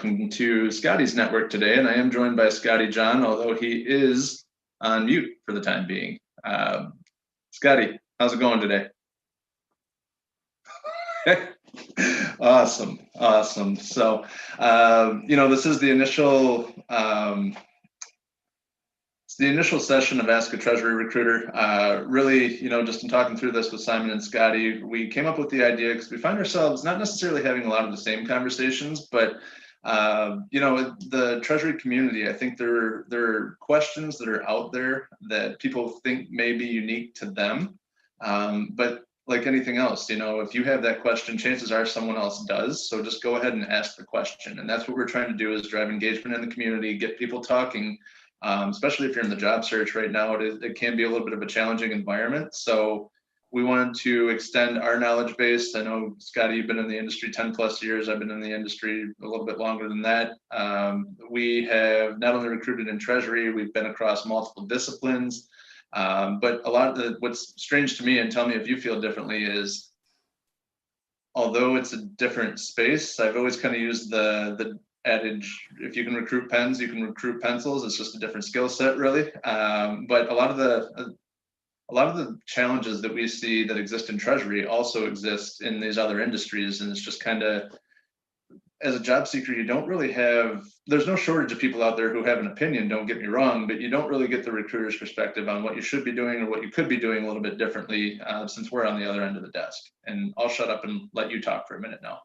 welcome to Scotty's network today, and I am joined by Scotty John, although he is on mute for the time being. Scotty, how's it going today? Awesome. So, this is the initial session of Ask a Treasury Recruiter. Really, just in talking through this with Simon and Scotty, we came up with the idea because we find ourselves not necessarily having a lot of the same conversations, but the Treasury community, I think there are questions that are out there that people think may be unique to them. But like anything else, if you have that question, chances are someone else does. So just go ahead and ask the question. And that's what we're trying to do, is drive engagement in the community, get people talking. Especially if you're in the job search right now, it can be a little bit of a challenging environment. So we wanted to extend our knowledge base. I know, Scotty, you've been in the industry 10 plus years. I've been in the industry a little bit longer than that. We have not only recruited in Treasury, we've been across multiple disciplines. But a lot of what's strange to me, and tell me if you feel differently, is although it's a different space, I've always kind of used the adage, if you can recruit pens, you can recruit pencils. It's just a different skill set, really. But a lot of the challenges that we see that exist in Treasury also exist in these other industries. And it's just kind of, as a job seeker, there's no shortage of people out there who have an opinion, don't get me wrong, but you don't really get the recruiter's perspective on what you should be doing or what you could be doing a little bit differently, since we're on the other end of the desk. And I'll shut up and let you talk for a minute now.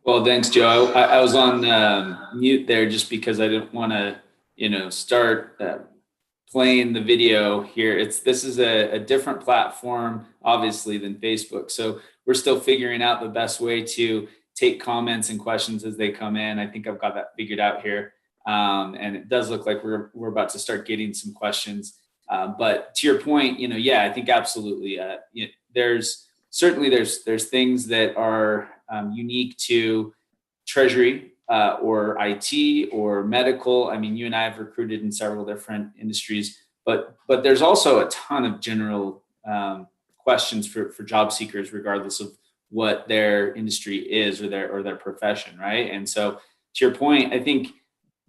Well, thanks, Joe. I was on mute there just because I didn't want to, start playing the video here. This is a different platform, obviously, than Facebook. So we're still figuring out the best way to take comments and questions as they come in. I think I've got that figured out here. And it does look like we're about to start getting some questions. But to your point, I think absolutely. There's things that are unique to Treasury or IT or medical. I mean, you and I have recruited in several different industries, but there's also a ton of general questions for job seekers, regardless of what their industry is or their profession, right? And so, to your point, I think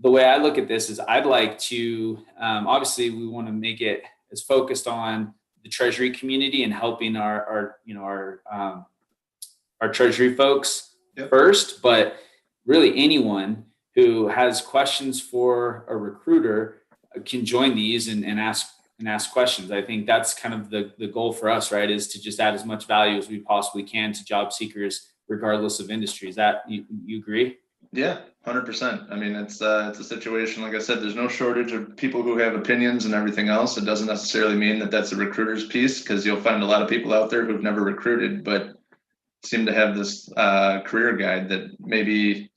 the way I look at this is I'd like to obviously we want to make it as focused on the Treasury community and helping our Treasury folks first, but really anyone who has questions for a recruiter can join these and ask questions. I think that's kind of the goal for us, right? Is to just add as much value as we possibly can to job seekers, regardless of industry. Is that you agree? Yeah, 100%. I mean, it's a situation, like I said, there's no shortage of people who have opinions and everything else. It doesn't necessarily mean that that's a recruiter's piece, because you'll find a lot of people out there who've never recruited, but seem to have this career guide that maybe,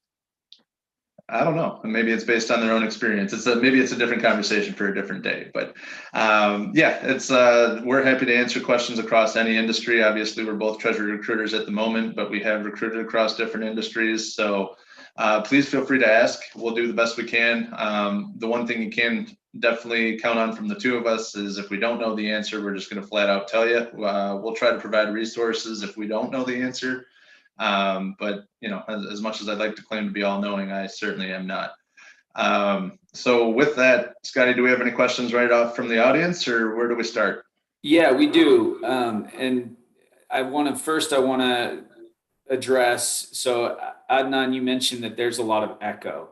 I don't know, maybe it's based on their own experience. Maybe it's a different conversation for a different day. But we're happy to answer questions across any industry. Obviously, we're both Treasury recruiters at the moment, but we have recruited across different industries. So please feel free to ask. We'll do the best we can. The one thing you can definitely count on from the two of us is if we don't know the answer, we're just going to flat out tell you. We'll try to provide resources if we don't know the answer. But as much as I'd like to claim to be all-knowing, I certainly am not. So with that, Scotty, do we have any questions right off from the audience, or where do we start? Yeah, we do. And I want to address, so Adnan, you mentioned that there's a lot of echo.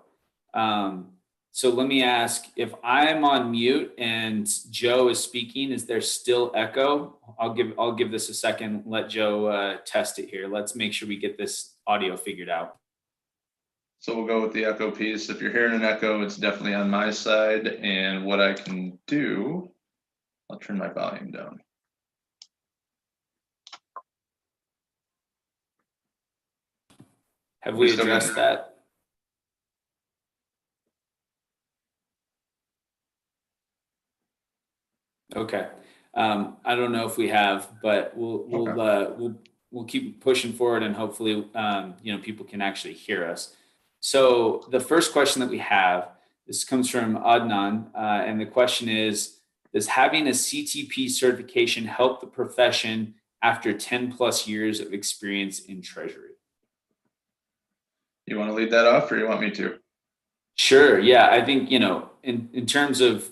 So let me ask, if I'm on mute and Joe is speaking, is there still echo? I'll give this a second, let Joe test it here. Let's make sure we get this audio figured out. So we'll go with the echo piece. If you're hearing an echo, it's definitely on my side. And what I can do, I'll turn my volume down. Have we addressed that? Okay. I don't know if we have, but we'll keep pushing forward, and hopefully, people can actually hear us. So the first question that we have, this comes from Adnan, and the question is, does having a CTP certification help the profession after 10 plus years of experience in Treasury? You want to lead that off or you want me to? Sure. Yeah. I think, in terms of,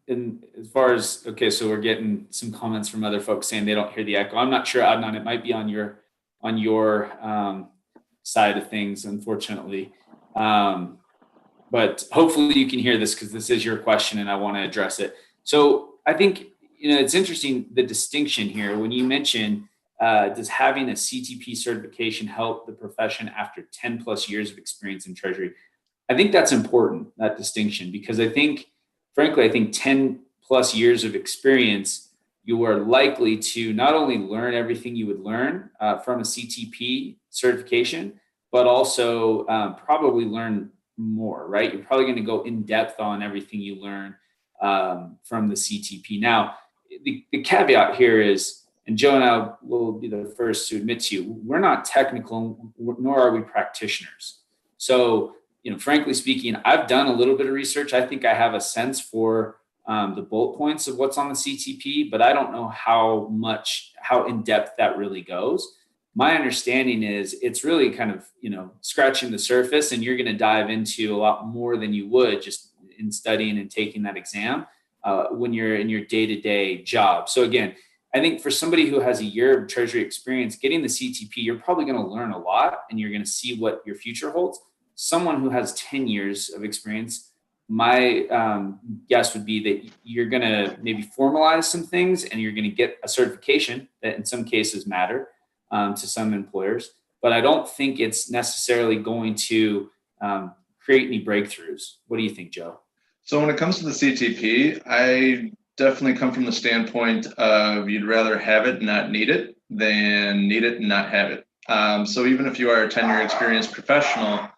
in as far as, okay, so we're getting some comments from other folks saying they don't hear the echo. I'm not sure, Adnan, it might be on your side of things, unfortunately. But hopefully you can hear this because this is your question and I want to address it. So I think, it's interesting, the distinction here when you mention, does having a CTP certification help the profession after 10 plus years of experience in Treasury? I think that's important, that distinction, because frankly, I think 10 plus years of experience, you are likely to not only learn everything you would learn from a CTP certification, but also probably learn more, right? You're probably going to go in depth on everything you learn from the CTP. Now, the caveat here is, and Joe and I will be the first to admit to you, we're not technical, nor are we practitioners. So, frankly speaking, I've done a little bit of research. I think I have a sense for the bullet points of what's on the CTP, but I don't know how in depth that really goes. My understanding is it's really kind of, scratching the surface, and you're going to dive into a lot more than you would just in studying and taking that exam when you're in your day-to-day job. So again, I think for somebody who has a year of Treasury experience, getting the CTP, you're probably going to learn a lot and you're going to see what your future holds. Someone who has 10 years of experience, my guess would be that you're going to maybe formalize some things and you're going to get a certification that in some cases matter to some employers. But I don't think it's necessarily going to create any breakthroughs. What do you think, Joe? So when it comes to the CTP, I definitely come from the standpoint of you'd rather have it and not need it than need it and not have it. So even if you are a 10-year experienced professional,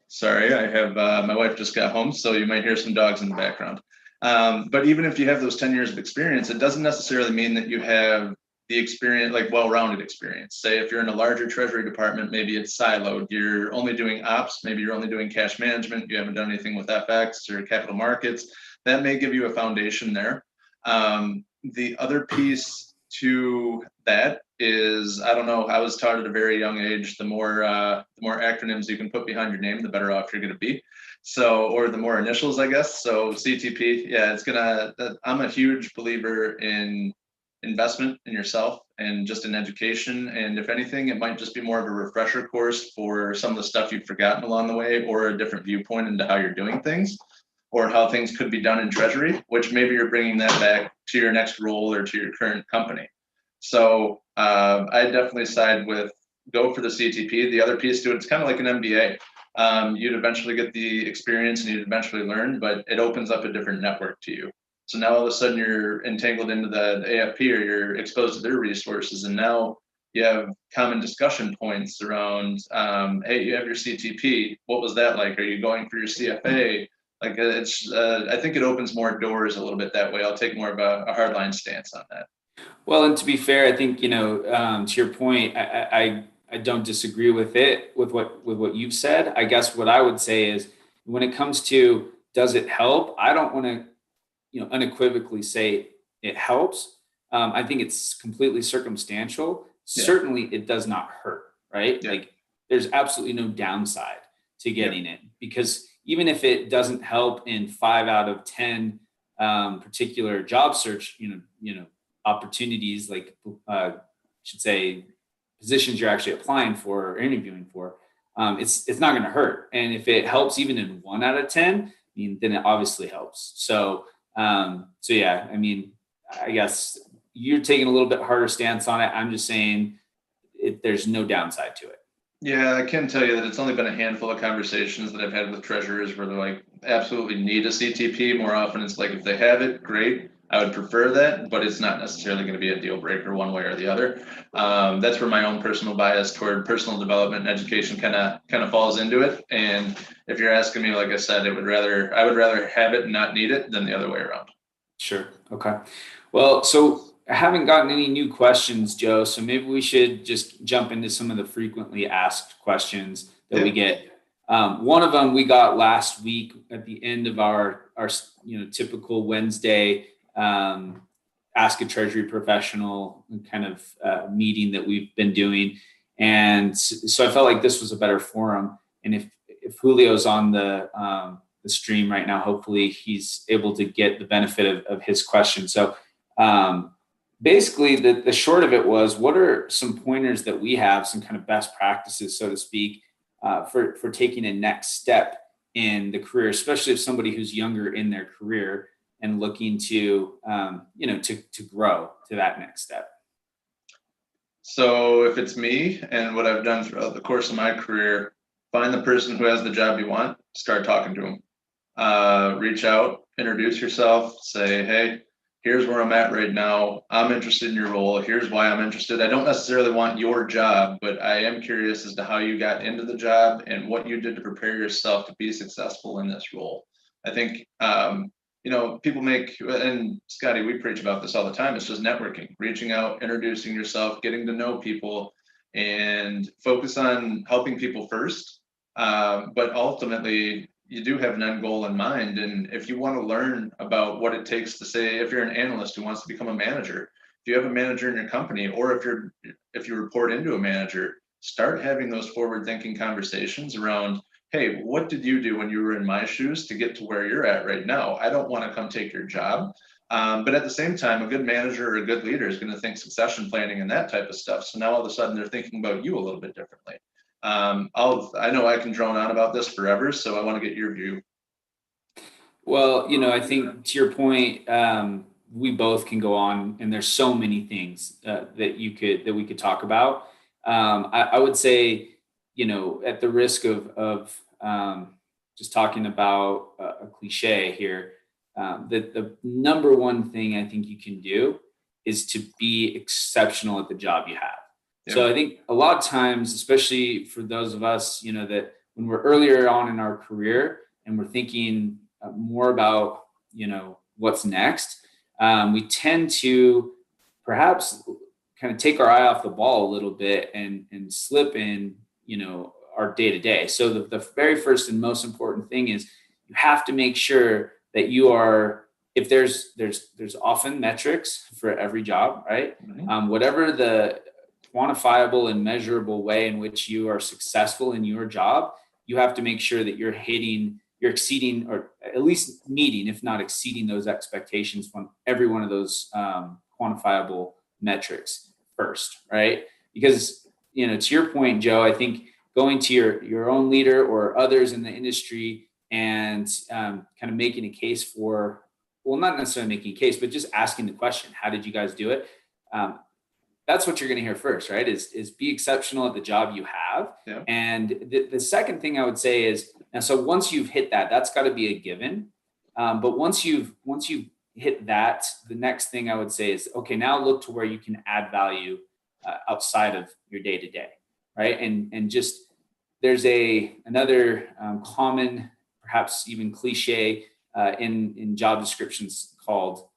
sorry, I have my wife just got home, so you might hear some dogs in the background. But even if you have those 10 years of experience, it doesn't necessarily mean that you have the experience, like well-rounded experience. Say if you're in a larger treasury department, maybe it's siloed. You're only doing ops, maybe you're only doing cash management. You haven't done anything with FX or capital markets. That may give you a foundation there. The other piece to that is, I don't know, I was taught at a very young age, the more acronyms you can put behind your name, the better off you're going to be. So, or the more initials, I guess. So CTP, yeah, I'm a huge believer in investment in yourself and just in education. And if anything, it might just be more of a refresher course for some of the stuff you've forgotten along the way, or a different viewpoint into how you're doing things, or how things could be done in Treasury, which maybe you're bringing that back to your next role or to your current company. So I definitely side with go for the CTP. The other piece to it, it's kind of like an MBA. You'd eventually get the experience and you'd eventually learn, but it opens up a different network to you. So now all of a sudden you're entangled into the AFP, or you're exposed to their resources, and now you have common discussion points around, hey, you have your CTP. What was that like? Are you going for your CFA? Like I think it opens more doors a little bit that way. I'll take more of a hardline stance on that. Well, and to be fair, I think, to your point, I don't disagree with what you've said. I guess what I would say is, when it comes to, does it help? I don't want to, unequivocally say it helps. I think it's completely circumstantial. Yeah. Certainly it does not hurt, right? Yeah. Like there's absolutely no downside to getting it, because even if it doesn't help in 5 out of 10 particular job search, opportunities, like should say positions you're actually applying for or interviewing for, it's not going to hurt. And if it helps even in 1 out of 10, then it obviously helps. So yeah, I guess you're taking a little bit harder stance on it. I'm just saying there's no downside to it. Yeah, I can tell you that it's only been a handful of conversations that I've had with treasurers where they're like, absolutely need a CTP. More often it's like, if they have it, great. I would prefer that, but it's not necessarily going to be a deal breaker one way or the other. That's where my own personal bias toward personal development and education kind of falls into it. And if you're asking me, like I said, I would rather have it and not need it than the other way around. Sure. Okay. Well, so I haven't gotten any new questions, Joe. So maybe we should just jump into some of the frequently asked questions that we get. One of them we got last week at the end of our typical Wednesday Ask a Treasury Professional kind of meeting that we've been doing. And so I felt like this was a better forum. And if Julio's on the stream right now, hopefully he's able to get the benefit of his question. So basically the short of it was, what are some pointers that we have, some kind of best practices, so to speak, for taking a next step in the career, especially if somebody who's younger in their career and looking to, to grow to that next step? So if it's me and what I've done throughout the course of my career, find the person who has the job you want, start talking to them. Reach out, introduce yourself, say, hey, here's where I'm at right now. I'm interested in your role. Here's why I'm interested. I don't necessarily want your job, but I am curious as to how you got into the job and what you did to prepare yourself to be successful in this role. I think, people make, and Scotty, we preach about this all the time. It's just networking, reaching out, introducing yourself, getting to know people, and focus on helping people first. But ultimately, you do have an end goal in mind. And if you want to learn about what it takes to, say, if you're an analyst who wants to become a manager, if you have a manager in your company, or if you report into a manager, start having those forward-thinking conversations around, hey, what did you do when you were in my shoes to get to where you're at right now? I don't want to come take your job. But at the same time, a good manager or a good leader is going to think succession planning and that type of stuff. So now all of a sudden they're thinking about you a little bit differently. I know I can drone on about this forever, so I want to get your view. Well, I think to your point, we both can go on, and there's so many things that we could talk about. I would say, at the risk of just talking about a cliche here, the number one thing I think you can do is to be exceptional at the job you have. Yeah. So I think a lot of times, especially for those of us, that when we're earlier on in our career and we're thinking more about, what's next, we tend to perhaps kind of take our eye off the ball a little bit and slip in, our day-to-day. So the very first and most important thing is you have to make sure that you are, if there's often metrics for every job, right? Mm-hmm. Whatever the quantifiable and measurable way in which you are successful in your job, you have to make sure that you're exceeding, or at least meeting, if not exceeding, those expectations from every one of those quantifiable metrics first, right? Because, to your point, Joe, I think going to your own leader or others in the industry and kind of making a case for, well, not necessarily making a case, but just asking the question, how did you guys do it? That's what you're going to hear first, right? Is be exceptional at the job you have. Yeah. And the second thing I would say is, and so once you've hit that, that's got to be a given. But once you've hit that, the next thing I would say is, okay, now look to where you can add value outside of your day to day, right? And just there's another common, perhaps even cliche in job descriptions called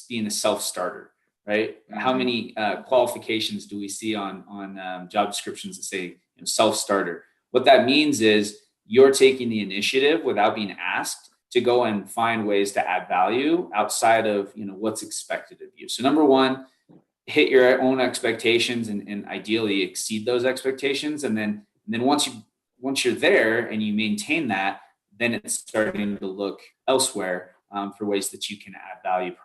being a self-starter. Right? Mm-hmm. How many qualifications do we see on job descriptions that say self-starter? What that means is you're taking the initiative without being asked to go and find ways to add value outside of what's expected of you. So number one, hit your own expectations and ideally exceed those expectations. And then once you're there and you maintain that, then it's starting to look elsewhere for ways that you can add value proactively.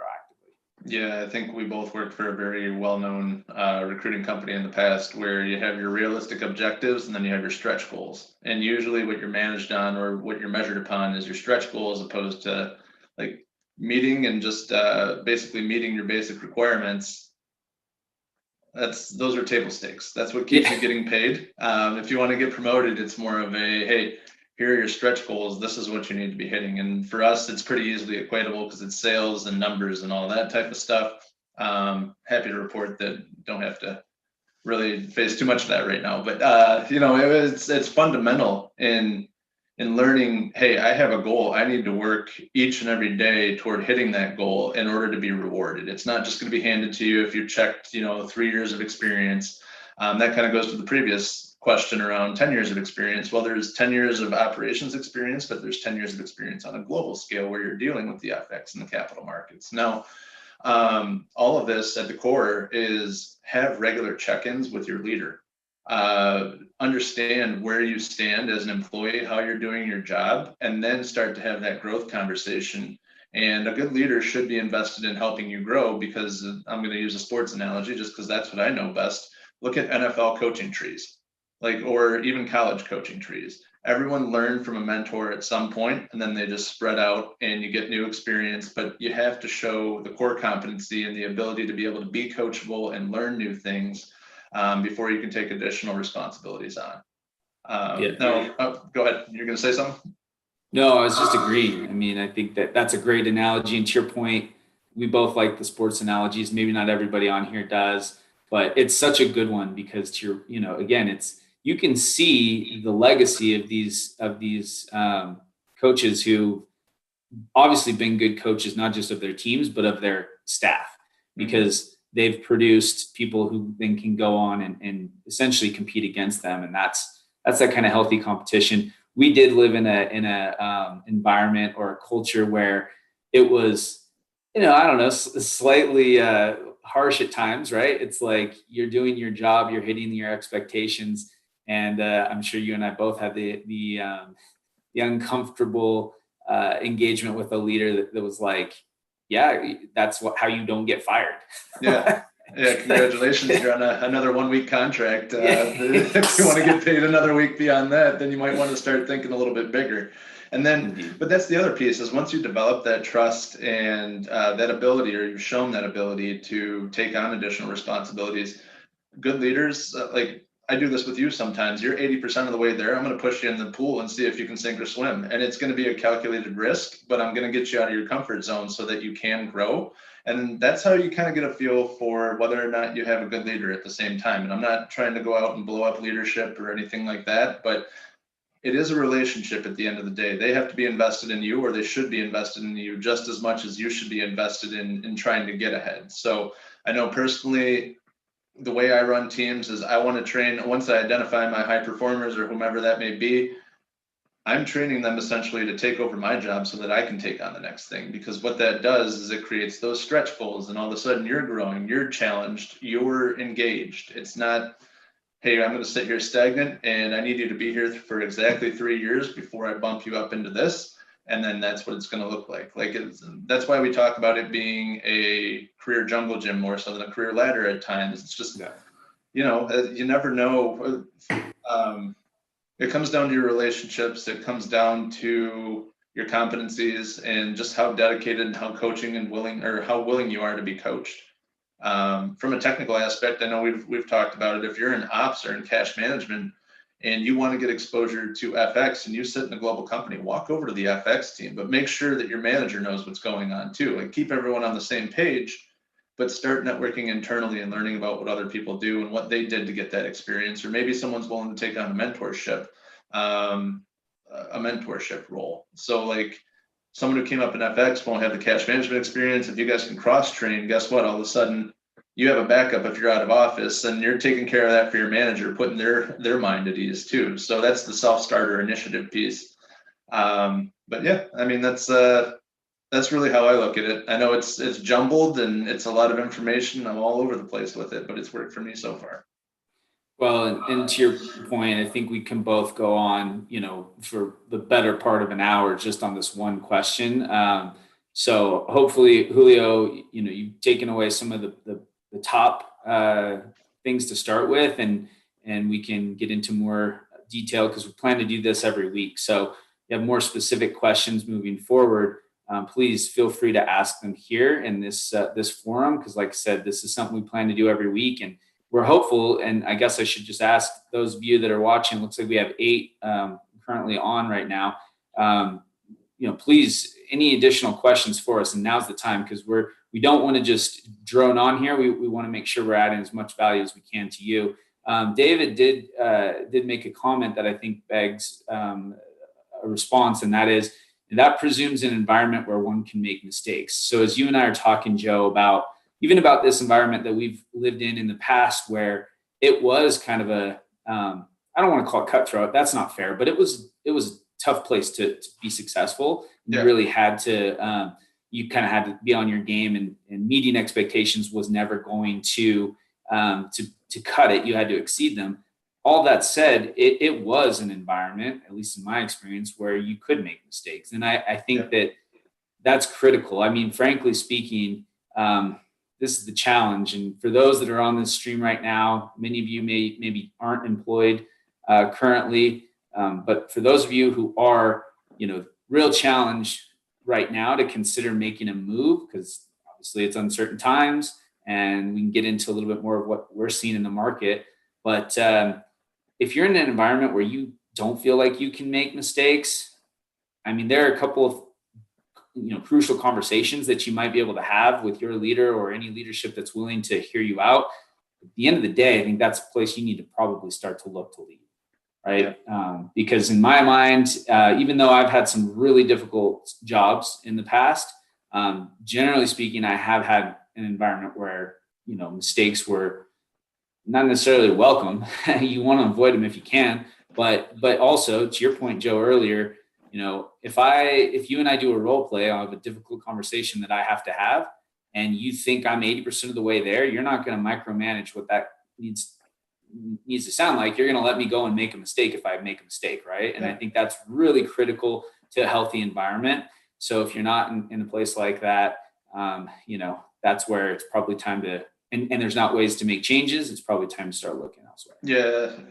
Yeah, I think we both worked for a very well-known recruiting company in the past where you have your realistic objectives and then you have your stretch goals. And usually what you're managed on or what you're measured upon is your stretch goal, as opposed to like meeting and just basically meeting your basic requirements. Those are table stakes. That's what keeps you getting paid. If you want to get promoted, it's more of hey, here are your stretch goals. This is what you need to be hitting. And for us, it's pretty easily equatable because it's sales and numbers and all that type of stuff. Happy to report that don't have to really face too much of that right now. But it's fundamental in learning, hey, I have a goal. I need to work each and every day toward hitting that goal in order to be rewarded. It's not just going to be handed to you if you checked, 3 years of experience. That kind of goes to the previous question around 10 years of experience. Well, there's 10 years of operations experience, but there's 10 years of experience on a global scale where you're dealing with the FX and the capital markets. Now, all of this at the core is have regular check-ins with your leader. understand where you stand as an employee, how you're doing your job, and then start to have that growth conversation. And a good leader should be invested in helping you grow, because I'm going to use a sports analogy just because that's what I know best. Look at NFL coaching trees, like, or even college coaching trees. Everyone learned from a mentor at some point, and then they just spread out and you get new experience. But you have to show the core competency and the ability to be able to be coachable and learn new things before you can take additional responsibilities on. Now, go ahead. You're going to say something? No, I was just agreeing. I mean, I think that that's a great analogy. And to your point, we both like the sports analogies. Maybe not everybody on here does, but it's such a good one because again, it's, you can see the legacy of these coaches who obviously been good coaches, not just of their teams, but of their staff, because they've produced people who then can go on and essentially compete against them. And that's that kind of healthy competition. We did live in a environment or a culture where it was, I don't know, slightly harsh at times, right? It's like you're doing your job, you're hitting your expectations, and I'm sure you and I both had the uncomfortable engagement with a leader that was like, yeah, that's how you don't get fired. Yeah. Yeah, congratulations. You're on another 1 week contract. If you want to get paid another week beyond that, then you might want to start thinking a little bit bigger. And then, but that's the other piece, is once you develop that trust and that ability, or you've shown that ability to take on additional responsibilities, good leaders, like I do this with you sometimes, you're 80% of the way there. I'm going to push you in the pool and see if you can sink or swim. And it's going to be a calculated risk, but I'm going to get you out of your comfort zone so that you can grow. And that's how you kind of get a feel for whether or not you have a good leader at the same time. And I'm not trying to go out and blow up leadership or anything like that, but it is a relationship at the end of the day. They have to be invested in you, or they should be invested in you just as much as you should be invested in trying to get ahead. So I know personally, the way I run teams is I want to train, once I identify my high performers or whomever that may be, I'm training them essentially to take over my job so that I can take on the next thing. Because what that does is it creates those stretch goals, and all of a sudden you're growing, you're challenged, you're engaged. It's not, hey, I'm going to sit here stagnant and I need you to be here for exactly 3 years before I bump you up into this. And then that's what it's going to look like. That's why we talk about it being a career jungle gym more so than a career ladder at times. It's just, you never know. It comes down to your relationships. It comes down to your competencies and just how dedicated and how coaching and how willing you are to be coached. From a technical aspect, I know we've talked about it. If you're in ops or in cash management and you want to get exposure to FX and you sit in a global company, walk over to the FX team, but make sure that your manager knows what's going on too. Like, keep everyone on the same page, but start networking internally and learning about what other people do and what they did to get that experience. Or maybe someone's willing to take on a mentorship role. So like, someone who came up in FX won't have the cash management experience. If you guys can cross train, guess what? All of a sudden you have a backup if you're out of office, and you're taking care of that for your manager, putting their mind at ease too. So that's the self-starter initiative piece. But yeah, I mean, that's really how I look at it. I know it's jumbled and it's a lot of information. I'm all over the place with it, but it's worked for me so far. Well, and to your point, I think we can both go on, for the better part of an hour just on this one question. So hopefully, Julio, you've taken away some of the top things to start with, and we can get into more detail because we plan to do this every week. So if you have more specific questions moving forward, please feel free to ask them here in this forum, because like I said, this is something we plan to do every week, and we're hopeful. And I guess I should just ask those of you that are watching, looks like we have 8 currently on right now. Please, any additional questions for us, and now's the time, because we don't want to just drone on here. We want to make sure we're adding as much value as we can to you. David did make a comment that I think begs a response, and that presumes an environment where one can make mistakes. So as you and I are talking, Joe, about this environment that we've lived in the past, where it was kind of I don't want to call it cutthroat. That's not fair, but it was a tough place to be successful. You really had to, you kind of had to be on your game, and meeting expectations was never going to cut it. You had to exceed them. all that said, it was an environment, at least in my experience, where you could make mistakes. And I think that that's critical. I mean, frankly speaking, this is the challenge. And for those that are on this stream right now, many of you maybe aren't employed currently. But for those of you who are, real challenge right now to consider making a move, because obviously it's uncertain times, and we can get into a little bit more of what we're seeing in the market. But if you're in an environment where you don't feel like you can make mistakes, I mean, there are a couple of crucial conversations that you might be able to have with your leader or any leadership that's willing to hear you out. At the end of the day, I think that's a place you need to probably start to look to lead, right? Because in my mind, even though I've had some really difficult jobs in the past, generally speaking, I have had an environment where mistakes were not necessarily welcome. You want to avoid them if you can, but also, to your point, Joe, earlier, if you and I do a role play of a difficult conversation that I have to have, and you think I'm 80% of the way there, you're not going to micromanage what that needs to sound like. You're going to let me go and make a mistake if I make a mistake, right? And I think that's really critical to a healthy environment. So if you're not in a place like that, that's where it's probably time to, and there's not ways to make changes. It's probably time to start looking elsewhere.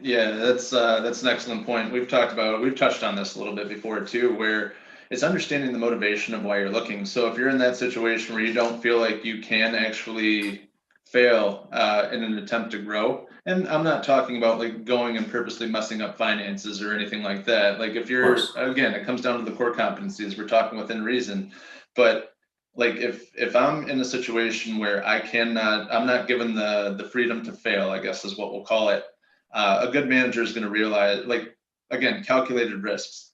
Yeah, that's an excellent point. We've touched on this a little bit before too, where it's understanding the motivation of why you're looking. So if you're in that situation where you don't feel like you can actually fail in an attempt to grow, and I'm not talking about like going and purposely messing up finances or anything like that. Like if you're, again, it comes down to the core competencies. We're talking within reason, but like if I'm in a situation where I'm not given the freedom to fail, I guess is what we'll call it. A good manager is going to realize, like, again, calculated risks.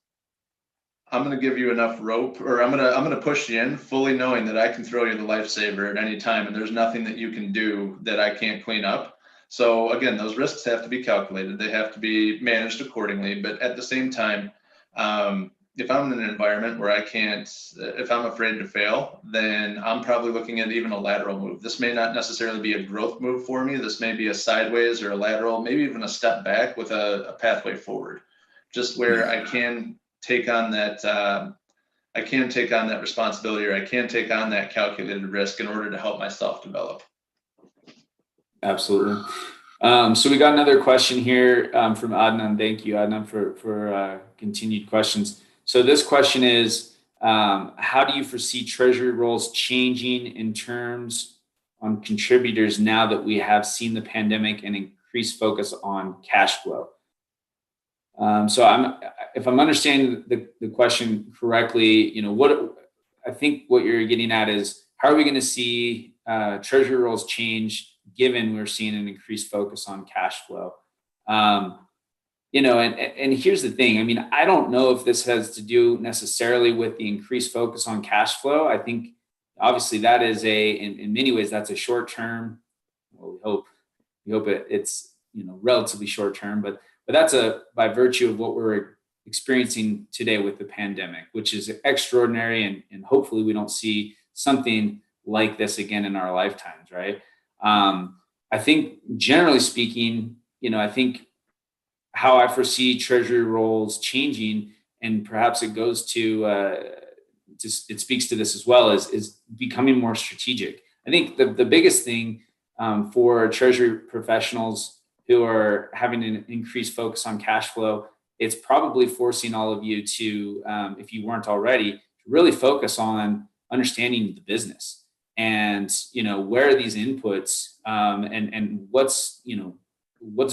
I'm going to give you enough rope, or I'm going to push you in fully knowing that I can throw you the lifesaver at any time, and there's nothing that you can do that I can't clean up. So again, those risks have to be calculated. They have to be managed accordingly. But at the same time, if I'm in an environment where if I'm afraid to fail, then I'm probably looking at even a lateral move. This may not necessarily be a growth move for me. This may be a sideways or a lateral, maybe even a step back with a pathway forward, just where I can take on that. I can take on that responsibility, or I can take on that calculated risk in order to help myself develop. Absolutely. So we got another question here from Adnan. Thank you, Adnan, for continued questions. So this question is, how do you foresee treasury roles changing in terms on contributors now that we have seen the pandemic and increased focus on cash flow? So if I'm understanding the question correctly, I think what you're getting at is, how are we going to see treasury roles change given we're seeing an increased focus on cash flow? And here's the thing. I mean, I don't know if this has to do necessarily with the increased focus on cash flow. I think obviously that is in many ways, that's a short term. Well, we hope it's relatively short term, but that's by virtue of what we're experiencing today with the pandemic, which is extraordinary, and hopefully we don't see something like this again in our lifetimes, right? I think generally speaking, I think how I foresee treasury roles changing, and perhaps it goes to it speaks to this as well, is becoming more strategic. I think the biggest thing for treasury professionals who are having an increased focus on cash flow, it's probably forcing all of you to, if you weren't already, really focus on understanding the business and where are these inputs and what's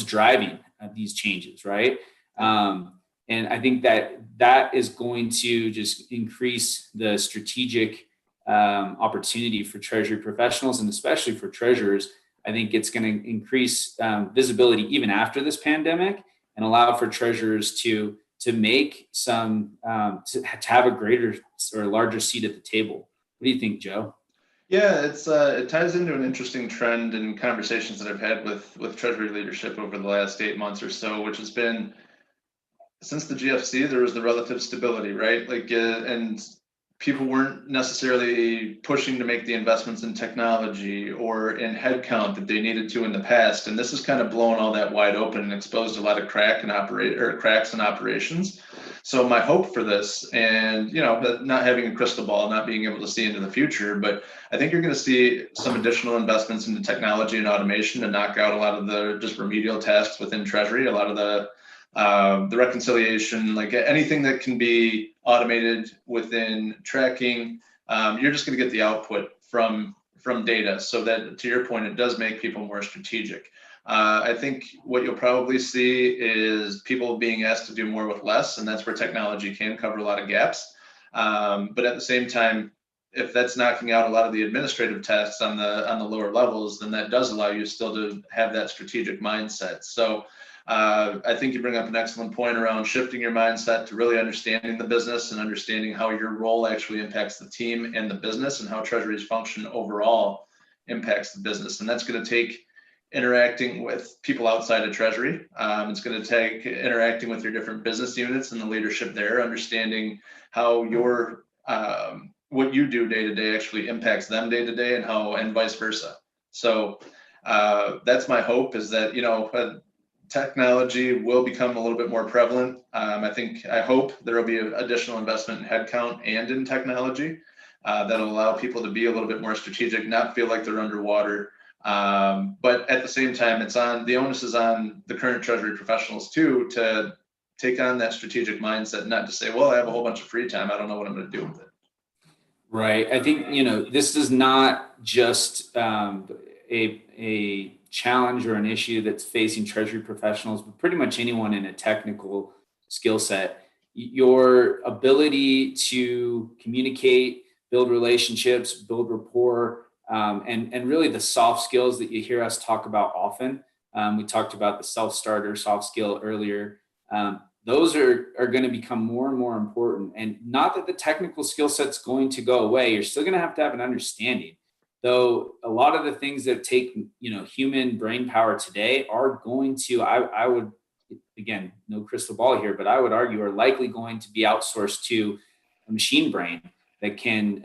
driving these changes, right? And I think that is going to just increase the strategic opportunity for treasury professionals, and especially for treasurers. I think it's going to increase visibility even after this pandemic, and allow for treasurers to make some to have a greater or larger seat at the table. What do you think, Joe? Yeah, it ties into an interesting trend in conversations that I've had with Treasury leadership over the last 8 months or so, which has been, since the GFC, there was the relative stability, right? Like, and people weren't necessarily pushing to make the investments in technology or in headcount that they needed to in the past. And this has kind of blown all that wide open and exposed a lot of cracks in operations. So my hope for this, and not having a crystal ball, not being able to see into the future, but I think you're going to see some additional investments into technology and automation to knock out a lot of the just remedial tasks within Treasury, a lot of the reconciliation, like anything that can be automated within tracking. You're just going to get the output from data, so that, to your point, it does make people more strategic. I think what you'll probably see is people being asked to do more with less, and that's where technology can cover a lot of gaps. But at the same time, if that's knocking out a lot of the administrative tasks on the lower levels, then that does allow you still to have that strategic mindset. So I think you bring up an excellent point around shifting your mindset to really understanding the business and understanding how your role actually impacts the team and the business, and how Treasury's function overall impacts the business. And that's going to take interacting with people outside of Treasury. It's going to take interacting with your different business units and the leadership there, understanding how your what you do day to day actually impacts them day to day, and vice versa. So that's my hope, is that technology will become a little bit more prevalent. I hope there will be additional investment in headcount and in technology that'll allow people to be a little bit more strategic, not feel like they're underwater. But at the same time, the onus is on the current Treasury professionals too, to take on that strategic mindset, not to say, well, I have a whole bunch of free time, I don't know what I'm going to do with it. Right. I think, this is not just a challenge or an issue that's facing Treasury professionals, but pretty much anyone in a technical skill set. Your ability to communicate, build relationships, build rapport, and really the soft skills that you hear us talk about often. We talked about the self-starter soft skill earlier. Those are going to become more and more important. And not that the technical skill set's going to go away. You're still going to have an understanding. Though a lot of the things that take, human brain power today are going to, I would, again, no crystal ball here, but I would argue are likely going to be outsourced to a machine brain that can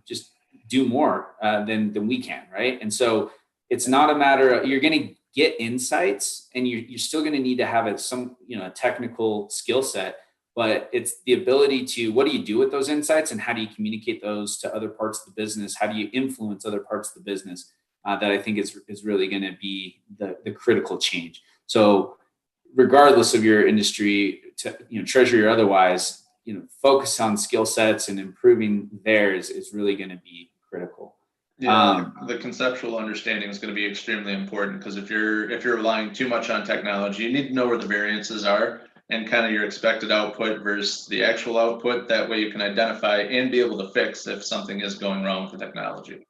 just do more than we can, right? And so it's not a matter of, you're going to get insights, and you're still going to need to have a technical skill set, but it's the ability to, what do you do with those insights, and how do you communicate those to other parts of the business? How do you influence other parts of the business? That I think is really going to be the critical change. So regardless of your industry, Treasury or otherwise, focus on skill sets and improving theirs is really going to be critical. Yeah, the conceptual understanding is going to be extremely important, because if you're relying too much on technology, you need to know where the variances are and kind of your expected output versus the actual output. That way you can identify and be able to fix if something is going wrong with the technology.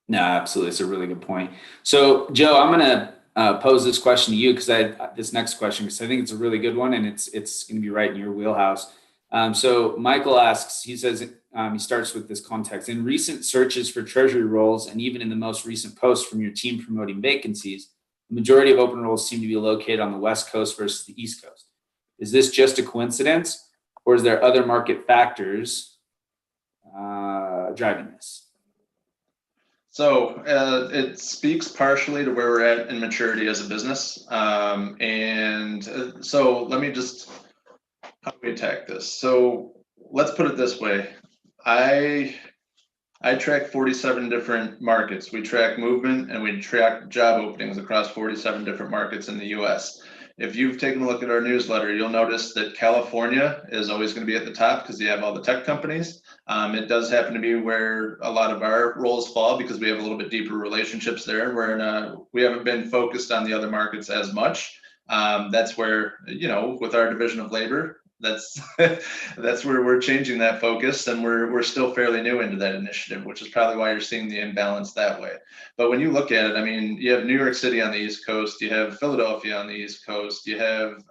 No, absolutely. It's a really good point. So Joe, I'm going to pose this question to you, because this next question, because I think it's a really good one, and it's going to be right in your wheelhouse. So Michael asks, he says, he starts with this context. In recent searches for Treasury roles, and even in the most recent posts from your team promoting vacancies, the majority of open roles seem to be located on the West Coast versus the East Coast. Is this just a coincidence, or is there other market factors driving this? So it speaks partially to where we're at in maturity as a business. So let me just, how do we attack this? So let's put it this way. I track 47 different markets. We track movement and we track job openings across 47 different markets in the US. If you've taken a look at our newsletter, you'll notice that California is always going to be at the top because you have all the tech companies. It does happen to be where a lot of our roles fall, because we have a little bit deeper relationships there. We haven't been focused on the other markets as much. That's where, with our division of labor, that's where we're changing that focus, and we're still fairly new into that initiative, which is probably why you're seeing the imbalance that way. But when you look at it, I mean, you have New York City on the East Coast, you have Philadelphia on the East Coast, you have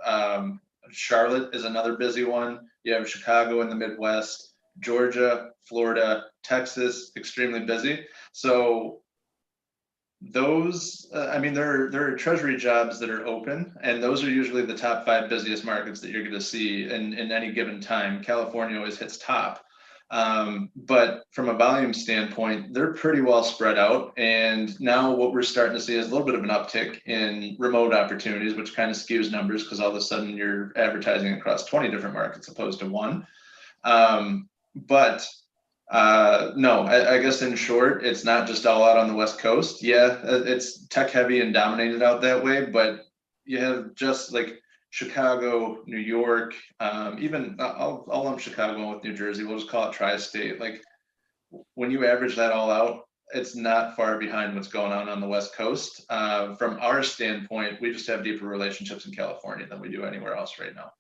Charlotte is another busy one, you have Chicago in the Midwest, Georgia, Florida, Texas, extremely busy. So those, there are Treasury jobs that are open, and those are usually the top 5 busiest markets that you're going to see in any given time. California always hits top. But from a volume standpoint, they're pretty well spread out. And now what we're starting to see is a little bit of an uptick in remote opportunities, which kind of skews numbers because all of a sudden you're advertising across 20 different markets opposed to one. But no, I guess in short, it's not just all out on the West Coast. Yeah, it's tech heavy and dominated out that way, but you have just like Chicago, New York, even I'll lump Chicago in with New Jersey. We'll just call it tri-state. Like when you average that all out, it's not far behind what's going on the West Coast. From our standpoint, we just have deeper relationships in California than we do anywhere else right now.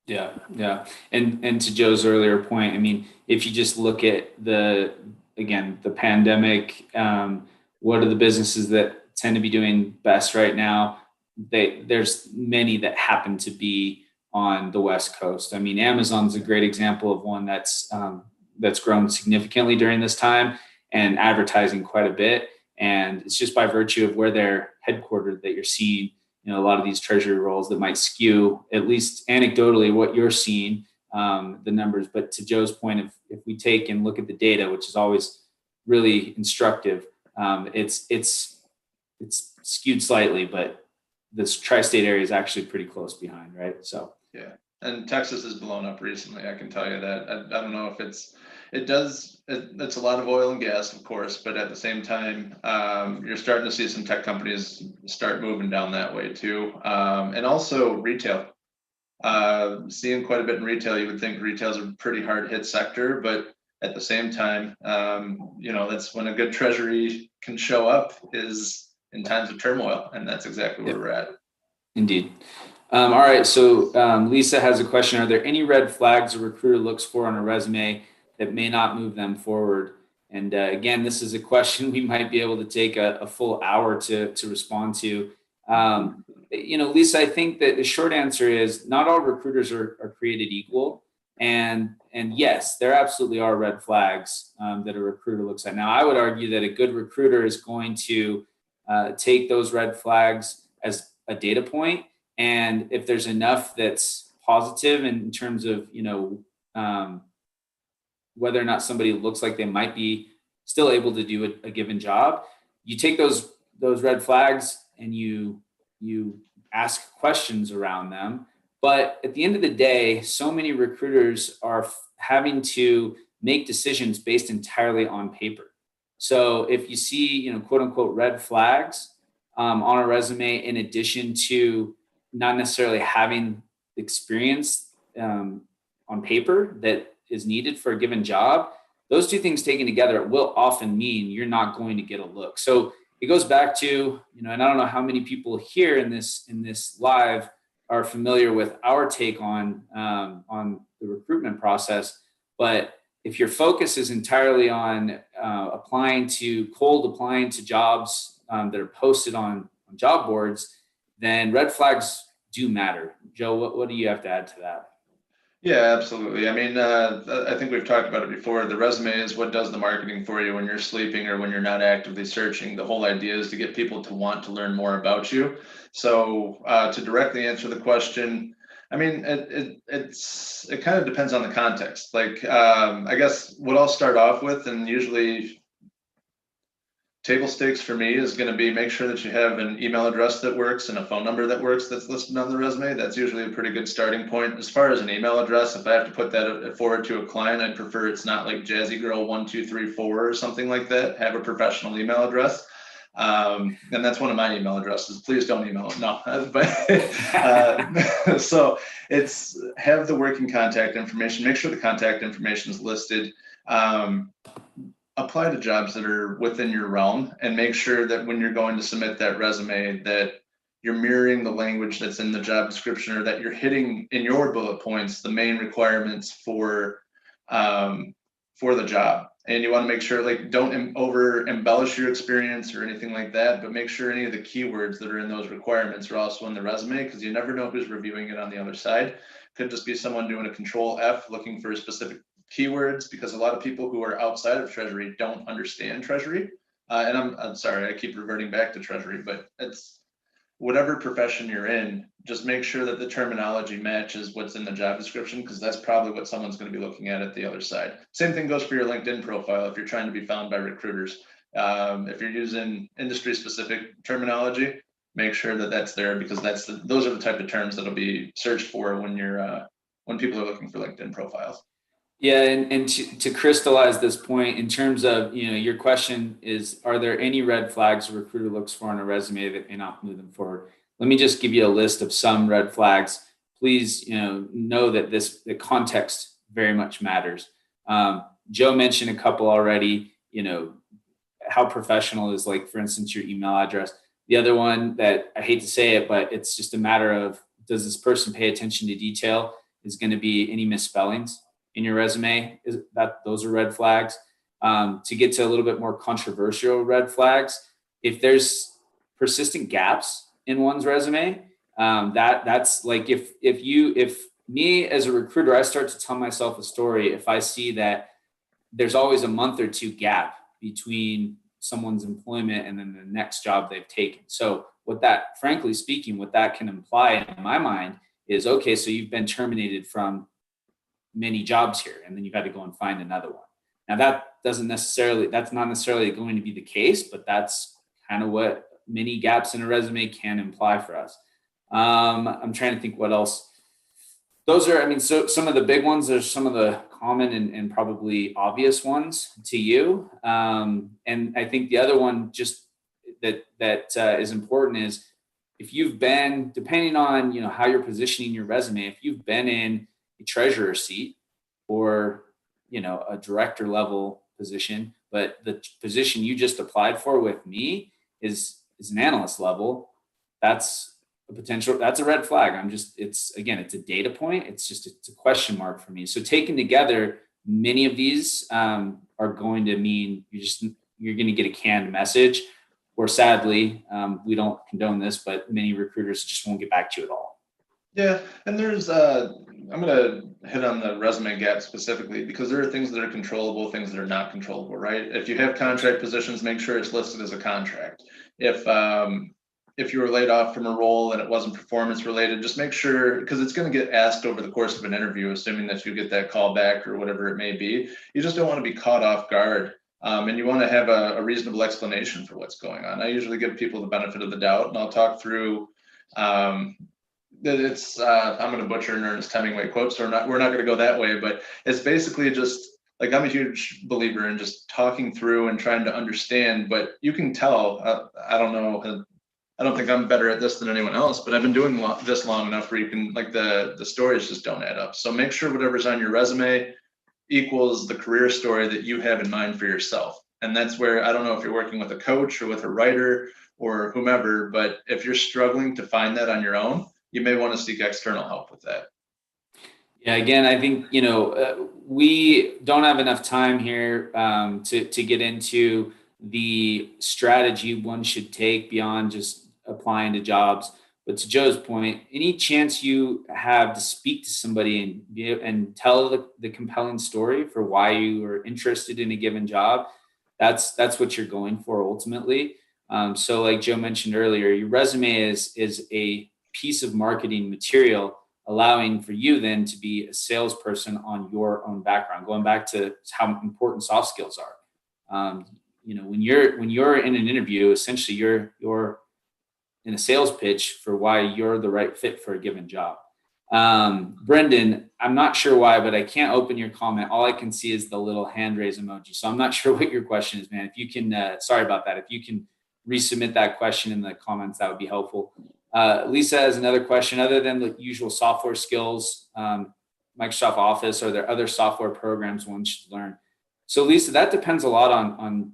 Yeah. And to Joe's earlier point, I mean, if you just look at the pandemic, what are the businesses that tend to be doing best right now? There's many that happen to be on the West Coast. I mean, Amazon's a great example of one that's grown significantly during this time and advertising quite a bit. And it's just by virtue of where they're headquartered that you're seeing, a lot of these treasury roles that might skew, at least anecdotally, what you're seeing, the numbers. But to Joe's point, if we take and look at the data, which is always really instructive, it's skewed slightly, but this tri-state area is actually pretty close behind, right? So yeah, and Texas has blown up recently. I can tell you that. I don't know if it's a lot of oil and gas, of course, but at the same time, you're starting to see some tech companies start moving down that way too. And also retail, seeing quite a bit in retail. You would think retail is a pretty hard hit sector, but at the same time, that's when a good treasury can show up is in times of turmoil. And that's exactly where we're at. Indeed. All right. So Lisa has a question. Are there any red flags a recruiter looks for on a resume that may not move them forward? And again, this is a question we might be able to take a full hour to respond to. Lisa, I think that the short answer is not all recruiters are created equal. And yes, there absolutely are red flags that a recruiter looks at. Now, I would argue that a good recruiter is going to take those red flags as a data point. And if there's enough that's positive in terms of, whether or not somebody looks like they might be still able to do a given job, you take those red flags and you ask questions around them. But at the end of the day, so many recruiters are having to make decisions based entirely on paper. So if you see, quote unquote, red flags on a resume, in addition to not necessarily having experience on paper that is needed for a given job, those two things taken together will often mean you're not going to get a look. So it goes back to, and I don't know how many people here in this live are familiar with our take on the recruitment process, but if your focus is entirely on applying to jobs that are posted on job boards, then red flags do matter. Joe, what do you have to add to that? Yeah, absolutely. I mean, I think we've talked about it before. The resume is what does the marketing for you when you're sleeping or when you're not actively searching. The whole idea is to get people to want to learn more about you. So to directly answer the question, I mean, it kind of depends on the context. Like, I guess what I'll start off with, and usually table stakes for me is going to be make sure that you have an email address that works and a phone number that works that's listed on the resume. That's usually a pretty good starting point. As far as an email address, if I have to put that forward to a client, I'd prefer it's not like Jazzy Girl 1234 or something like that. Have a professional email address. And that's one of my email addresses. Please don't email it. No, but so it's have the working contact information. Make sure the contact information is listed. Apply to jobs that are within your realm and make sure that when you're going to submit that resume that you're mirroring the language that's in the job description, or that you're hitting in your bullet points the main requirements for the job. And you want to make sure, like, don't over embellish your experience or anything like that, but make sure any of the keywords that are in those requirements are also in the resume, because you never know who's reviewing it on the other side. Could just be someone doing a Control F looking for a specific keywords, because a lot of people who are outside of Treasury don't understand Treasury. And I'm sorry, I keep reverting back to Treasury, but it's whatever profession you're in, just make sure that the terminology matches what's in the job description, because that's probably what someone's going to be looking at the other side. Same thing goes for your LinkedIn profile if you're trying to be found by recruiters. If you're using industry-specific terminology, make sure that that's there, because those are the type of terms that'll be searched for when people are looking for LinkedIn profiles. Yeah, and to crystallize this point in terms of, your question is, are there any red flags a recruiter looks for on a resume that may not move them forward? Let me just give you a list of some red flags. Please, know that the context very much matters. Joe mentioned a couple already, how professional is, like, for instance, your email address. The other one that I hate to say it, but it's just a matter of, does this person pay attention to detail? Is going to be any misspellings in your resume? Those are red flags. To get to a little bit more controversial red flags, if there's persistent gaps in one's resume, that's like, if me as a recruiter, I start to tell myself a story if I see that there's always a month or two gap between someone's employment and then the next job they've taken. So frankly speaking, what that can imply in my mind is, okay, so you've been terminated from many jobs here, and then you've had to go and find another one. Now that's not necessarily going to be the case, but that's kind of what many gaps in a resume can imply for us. I'm trying to think what else. Those are, so some of the big ones are some of the common and probably obvious ones to you. And I think the other one just that is important is, if you've been, depending on, how you're positioning your resume, if you've been in a treasurer seat or, a director level position, but the position you just applied for with me is an analyst level, that's a red flag. it's a data point. It's a question mark for me. So taken together, many of these are going to mean you're going to get a canned message, or sadly, we don't condone this, but many recruiters just won't get back to you at all. Yeah, and there's I'm going to hit on the resume gap specifically, because there are things that are controllable, things that are not controllable, right? If you have contract positions, make sure it's listed as a contract. If you were laid off from a role and it wasn't performance related, just make sure, because it's going to get asked over the course of an interview, assuming that you get that call back or whatever it may be. You just don't want to be caught off guard. And you want to have a reasonable explanation for what's going on. I usually give people the benefit of the doubt, and I'll talk through I'm going to butcher an Ernest Hemingway quote, so we're not going to go that way, but it's basically just like, I'm a huge believer in just talking through and trying to understand, but you can tell, I don't know, I don't think I'm better at this than anyone else, but I've been doing this long enough where you can, like, the stories just don't add up. So make sure whatever's on your resume equals the career story that you have in mind for yourself. And that's where, I don't know if you're working with a coach or with a writer or whomever, but if you're struggling to find that on your own, you may want to seek external help with that. Yeah, again, I think, we don't have enough time here to get into the strategy one should take beyond just applying to jobs. But to Joe's point, any chance you have to speak to somebody and tell the compelling story for why you are interested in a given job, that's what you're going for ultimately. So like Joe mentioned earlier, your resume is a piece of marketing material, allowing for you then to be a salesperson on your own background, going back to how important soft skills are. When you're in an interview, essentially you're in a sales pitch for why you're the right fit for a given job. Brendan, I'm not sure why, but I can't open your comment. All I can see is the little hand raise emoji. So I'm not sure what your question is, man. If you can, sorry about that. If you can resubmit that question in the comments, that would be helpful. Lisa has another question. Other than the usual software skills, Microsoft Office, are there other software programs one should learn? So Lisa, that depends a lot on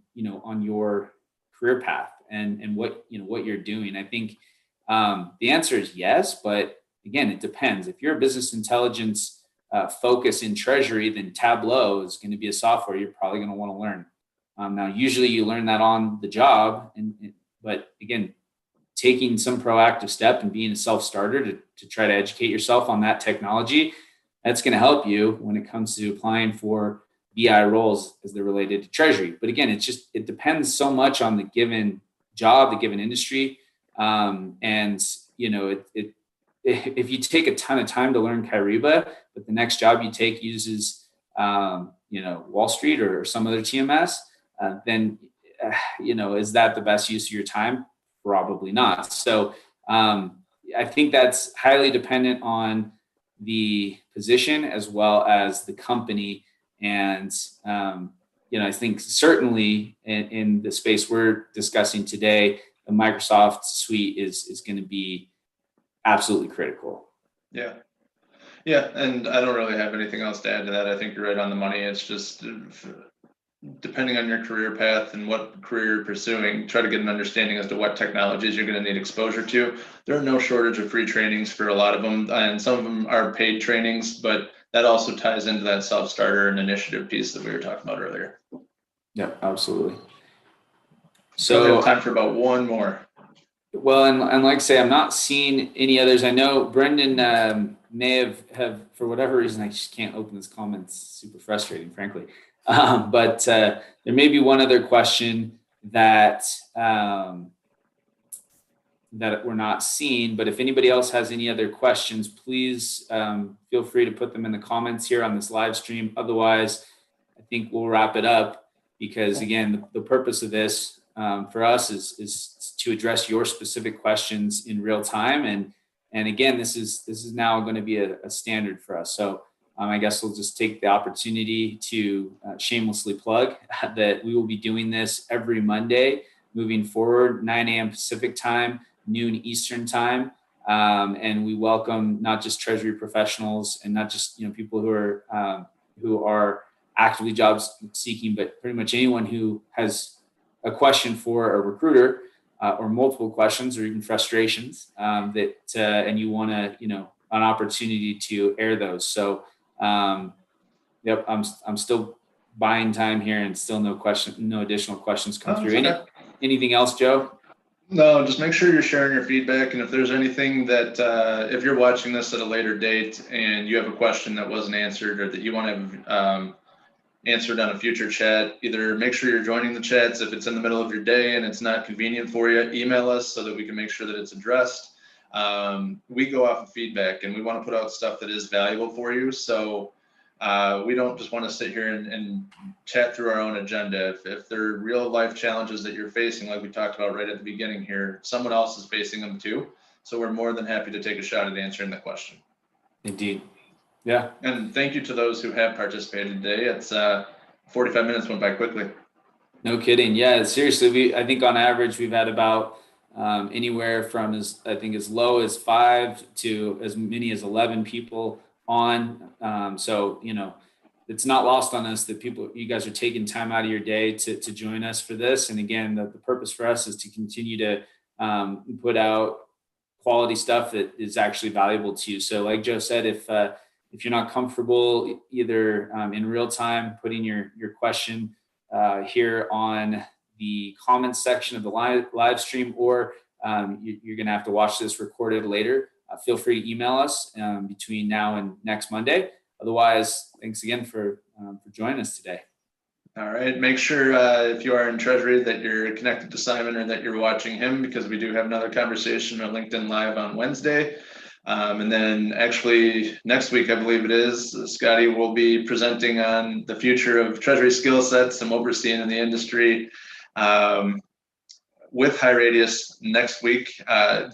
your career path and what you're doing. I think the answer is yes, but again, it depends. If you're a business intelligence focus in Treasury, then Tableau is going to be a software you're probably going to want to learn. Now, usually you learn that on the job, but again, taking some proactive step and being a self-starter to try to educate yourself on that technology, that's going to help you when it comes to applying for BI roles as they're related to Treasury. But again, it depends so much on the given job, the given industry. And, if you take a ton of time to learn Kyriba, but the next job you take uses, Wall Street or some other TMS, then, is that the best use of your time? Probably not. So I think that's highly dependent on the position as well as the company. And, I think certainly in the space we're discussing today, the Microsoft suite is going to be absolutely critical. Yeah. Yeah. And I don't really have anything else to add to that. I think you're right on the money. It's just depending on your career path and what career you're pursuing, try to get an understanding as to what technologies you're going to need exposure to. There are no shortage of free trainings for a lot of them, and some of them are paid trainings, but that also ties into that self-starter and initiative piece that we were talking about earlier. Yeah, absolutely. So we have time for about one more. Well, and like I say, I'm not seeing any others. I know Brendan may have for whatever reason, I just can't open his comments. Super frustrating, frankly. But there may be one other question that that we're not seeing. But if anybody else has any other questions, please feel free to put them in the comments here on this live stream. Otherwise, I think we'll wrap it up, because again, the purpose of this for us is to address your specific questions in real time. And again, this is now going to be a standard for us. So I guess we'll just take the opportunity to shamelessly plug that we will be doing this every Monday moving forward, 9 a.m. Pacific time, noon Eastern time. And we welcome not just Treasury professionals and not just people who are actively job seeking, but pretty much anyone who has a question for a recruiter or multiple questions or even frustrations and you want an opportunity to air those. So yep, I'm still buying time here and still no additional questions come through. Okay. Anything else, Joe? No, just make sure you're sharing your feedback. And if there's anything that, if you're watching this at a later date and you have a question that wasn't answered or that you want to have answered on a future chat, either make sure you're joining the chats. If it's in the middle of your day and it's not convenient for you, email us so that we can make sure that it's addressed. We go off of feedback and we want to put out stuff that is valuable for you. So we don't just want to sit here and chat through our own agenda. If there are real life challenges that you're facing, like we talked about right at the beginning here, someone else is facing them too. So we're more than happy to take a shot at answering the question. Indeed. Yeah. And thank you to those who have participated today. It's 45 minutes went by quickly. No kidding. Yeah, seriously. I think on average, we've had about anywhere from as low as 5 to as many as 11 people on. So, it's not lost on us that you guys are taking time out of your day to join us for this. And again, the purpose for us is to continue to put out quality stuff that is actually valuable to you. So like Joe said, if you're not comfortable either in real time putting your question here on the comments section of the live stream, or you're going to have to watch this recorded later, feel free to email us between now and next Monday. Otherwise, thanks again for joining us today. All right. Make sure if you are in Treasury that you're connected to Simon or that you're watching him, because we do have another conversation on LinkedIn Live on Wednesday. And then actually next week, I believe it is, Scotty will be presenting on the future of Treasury skill sets and what we're seeing in the industry with HighRadius next week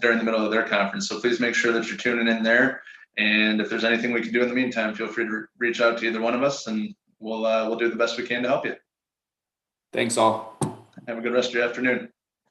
during the middle of their conference. So please make sure that you're tuning in there. And if there's anything we can do in the meantime, feel free to reach out to either one of us and we'll do the best we can to help you. Thanks all. Have a good rest of your afternoon.